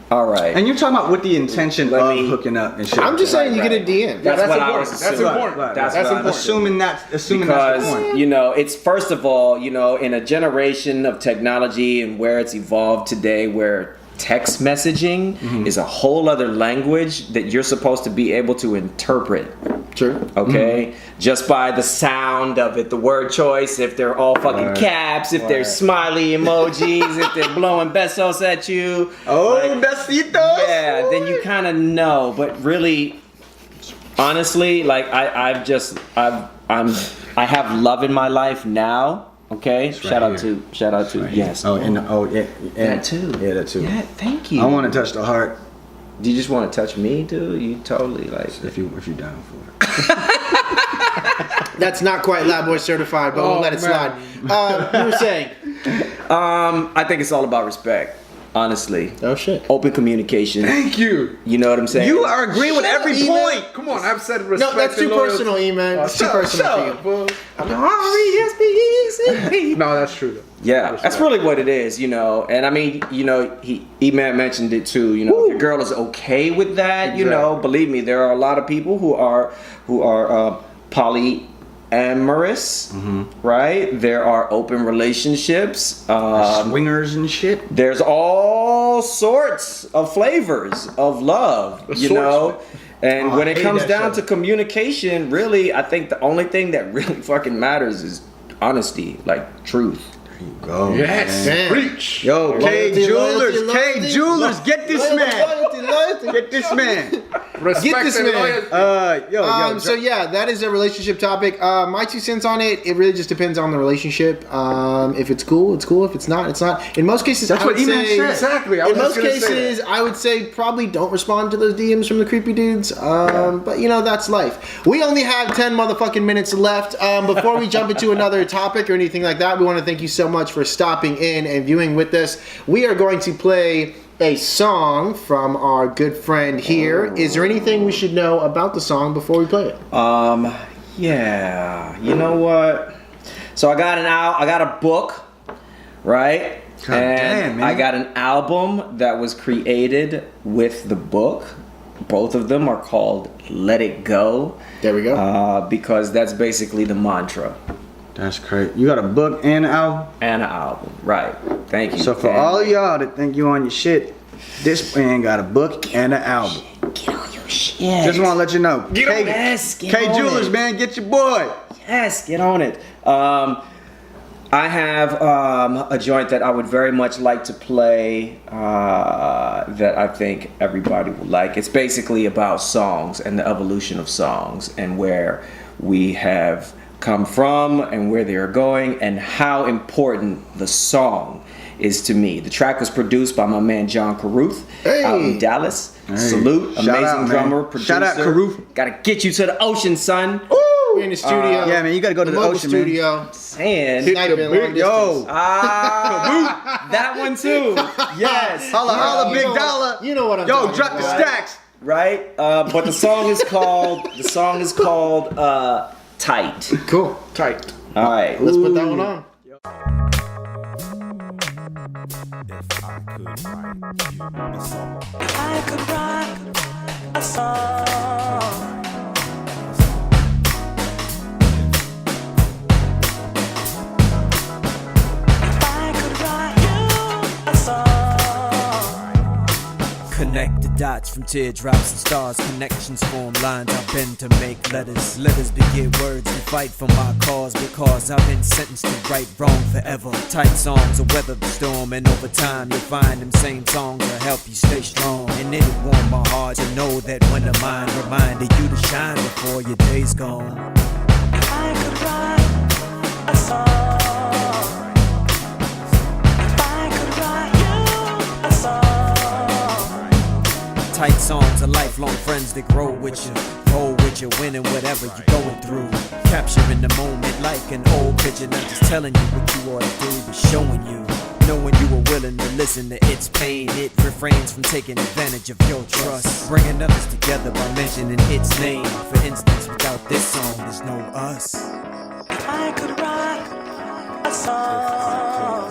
all right. And you're talking about with the intention Let of me- hooking up and shit. I'm just saying you Right, get a DM. That's that's what I important. was That's assuming. important. Right, That's right. what I That's was assuming that's the because point. it's first of all, in a generation of technology and where it's evolved today, where text messaging is a whole other language that you're supposed to be able to interpret. Sure. Okay, just by the sound of it, the word choice, if they're all fucking caps, if they're smiley emojis, if they're blowing besos at you, Besitos. yeah, then you kind of know. But really, honestly, like I have love in my life now. Okay, shout out to yes. That too. Yeah, that too. Yeah, thank you. I want to touch the heart Do you just want to touch me, dude? You totally like. if you down for it. That's not quite Lab Boy certified, but we'll let it slide. You were saying? I think it's all about respect. Honestly, Oh shit. open communication. Thank you. You know what I'm saying? You are agreeing with every point. Come on, I've said respect. No, that's too and loyalty. personal, E-Man. It's too personal for you. No, that's true though. Yeah, that's really what it is, And I mean, E-Man mentioned it too. If your girl is okay with that, believe me, there are a lot of people who are polyamorous, right? There are open relationships. Swingers and shit. There's all sorts of flavors of love, And when it hate comes that down show. to communication, really, I think the only thing that really fucking matters is honesty, like truth. Go. Yes. Man. Preach. Yo, K Loyalty, Jewelers, loyalty, K loyalty. Jewelers, get this man. Loyalty. Get this man. Respect Get this and man. loyalty. Yo, So yeah, that is a relationship topic. My 2 cents on it. It really just depends on the relationship. If it's cool, it's cool. If it's not, it's not. In most cases, That's I what would E-Man say. said. Exactly. I In was most just gonna say cases, that. I would say probably don't respond to those DMs from the creepy dudes. But you know, that's life. We only have 10 motherfucking minutes left. Before we jump into another topic or anything like that, we want to thank you so much for stopping in and viewing with us. We are going to play a song from our good friend here. Is there anything we should know about the song before we play it? Yeah. You know what? So I got a book, right? God damn, man. I got an album that was created with the book. Both of them are called Let It Go. There we go. Because that's basically the mantra. That's crazy. You got a book and an album? And an album. Right. Thank you. So for all of y'all that think you on your shit, this man got a book and an album. Get on your shit. Just want to let you know. Get K, on it. K Jewelers, man, get your boy. Yes, get on it. I have a joint that I would very much like to play that I think everybody will like. It's basically about songs and the evolution of songs and where we have come from and where they are going and how important the song is to me. The track was produced by my man John Carruth out in Dallas. Hey. Salute, Shout amazing out, man. drummer, producer. Shout out, Carruth. Gotta get you to the ocean, son. We're in the studio. Yeah, man, you got to go to the mobile ocean, man. studio. And Sniping long distance. Yo, that one too. Yes. holla, holla, You big know what- dollar. you know what I'm Yo, talking drop the about. stacks. Right. But the song is called TiTe. Cool. Tight. All right. Let's put that one on. I could write a song. If I could write you a song. Connect the dots from teardrops and stars. Connections form lines I bend to make letters. Letters beget words and fight for my cause. Because I've been sentenced to right wrong forever. Tight songs will weather the storm. And over time you'll find them same songs will help you stay strong. And it'll warm my heart to know that when the mind reminded you to shine before your day's gone. If I could write a song. If I could write you a song. Tight songs are lifelong friends that grow with you. Roll with you, winning whatever you're going through. Capturing the moment like an old picture. Not just telling you what you ought to do, but showing you. Knowing you were willing to listen to its pain. It refrains from taking advantage of your trust. Bringing others together by mentioning its name. For instance, without this song, there's no us. If I could write a song.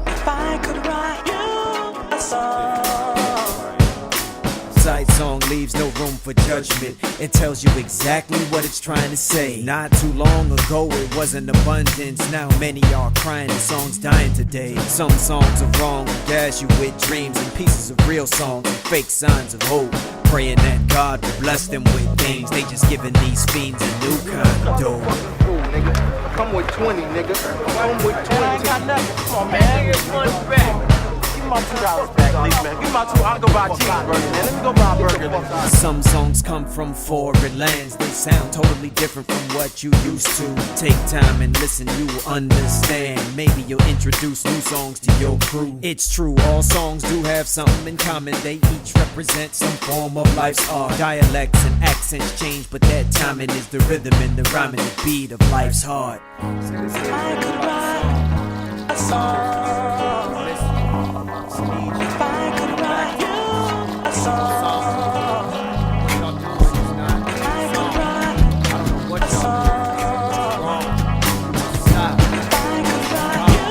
If I could write you a song. Tight song leaves no room for judgment. It tells you exactly what it's trying to say. Not too long ago it was an abundance. Now many are crying and songs dying today. Some songs are wrong, gas you with dreams and pieces of real songs and fake signs of hope. Praying that God will bless them with things. They just giving these fiends a new kind of dope. Come with 20, nigga. Come with 20. I ain't got nothing. Come on, man. Give me money back. Give me my $2 back, please, man. Give me my $2. I'll go buy a cheeseburger, man. Let me go buy a burger. Some songs come from foreign lands. They sound totally different from what you used to. Take time and listen, you will understand. Maybe you'll introduce new songs to your crew. It's true, all songs do have something in common. They each represent some form of life's art. Dialects and accents change, but that timing is the rhythm and the rhyme and the beat of life's heart. If I could write a song. If I could write you a song. If I could write a song. If I could write you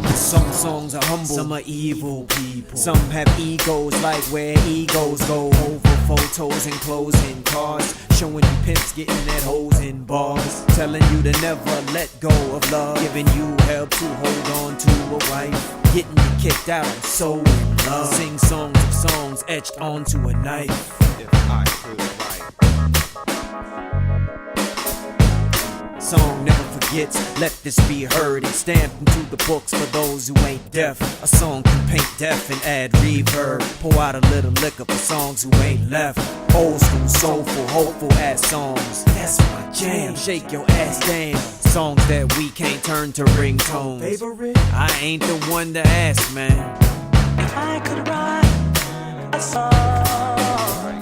a song. Some songs are humble, some are evil people. Some have egos like where egos go. Over photos and clothes and cars. Showing you pimps getting that hoes in bars. Telling you to never let go of love. Giving you help to hold on to a wife. Getting you kicked out, I'm so in love. Sing songs of songs etched onto a knife. If I could write Song never forgets, let this be heard and stamped into the books for those who ain't deaf. A song can paint deaf and add reverb. Pour out a little liquor for songs who ain't left. Old school, soulful, hopeful ass songs. That's my jam. Shake your ass, damn. Songs that we can't turn to ringtones. Favorite? I ain't the one to ask, man. If I could write a song, if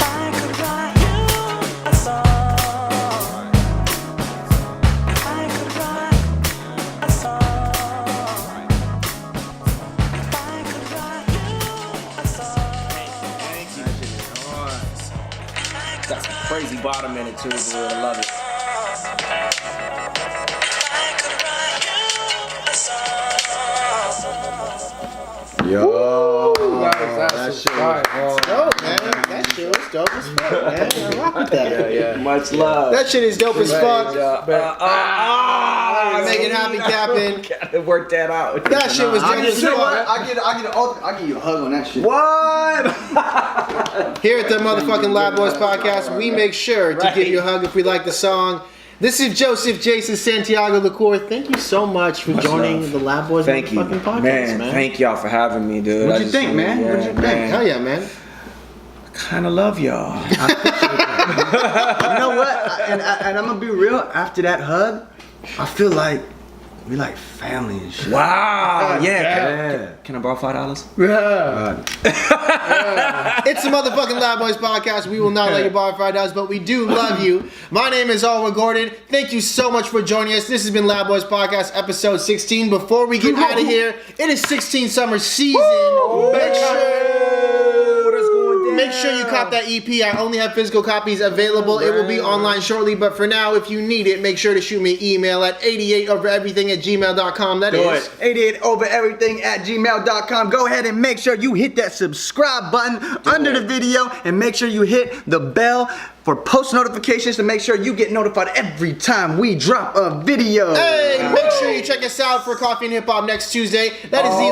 I could write you a song, if I could write a song, if I could write you a song. Got some crazy bottom in it too, dude. I love it. Yo, That shit was Dope, man. That shit was dope as fuck, man. I rock with that. Much love. That shit is dope as fuck. Make it happy, Captain. Gotta work that out. That shit was dope as you know what? fuck. I'll give you a hug on that shit. What? Here at the motherfucking Lab Boys podcast, we make sure to give you a hug if we like the song. This is Joseph Jason Santiago Lacour. Thank you so much for joining love. the Lab Boys Thank you, motherfucking podcast, man. Thank y'all for having me, dude. What'd you think, man? What'd you think? Hell yeah, man. Kind of love y'all. You know what? And I'm gonna be real. After that hug, I feel like we like family and shit. Wow. Yeah. Yeah. Can I borrow $5? It's the motherfucking Lab Boys podcast. We will not let you borrow $5, but we do love you. My name is Alwyn Gordon. Thank you so much for joining us. This has been Lab Boys podcast episode 16. Before we get out of here, it is 16 summer season. Make sure you cop that EP. I only have physical copies available. It will be online shortly, but for now, if you need it, make sure to shoot me an email at 88overeverything@gmail.com. That is 88overeverything@gmail.com. Go ahead and make sure you hit that subscribe button under the video and make sure you hit the bell for post notifications to make sure you get notified every time we drop a video. Hey, make sure you check us out for Coffee and Hip Hop next Tuesday. That is the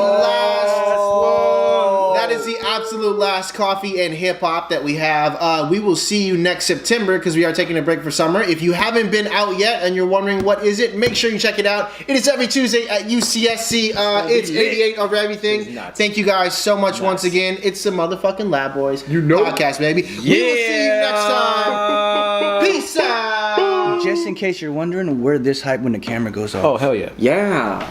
that is the absolute last Coffee and Hip Hop that we have. We will see you next September because we are taking a break for summer. If you haven't been out yet and you're wondering what is it, make sure you check it out. It is every Tuesday at UCSC. It's 88 over everything. Thank you guys so much once again. It's the motherfucking Lab Boys podcast, baby. We will see you next time. Peace out. Just in case you're wondering, we're this hype when the camera goes off. Oh, hell yeah. Yeah.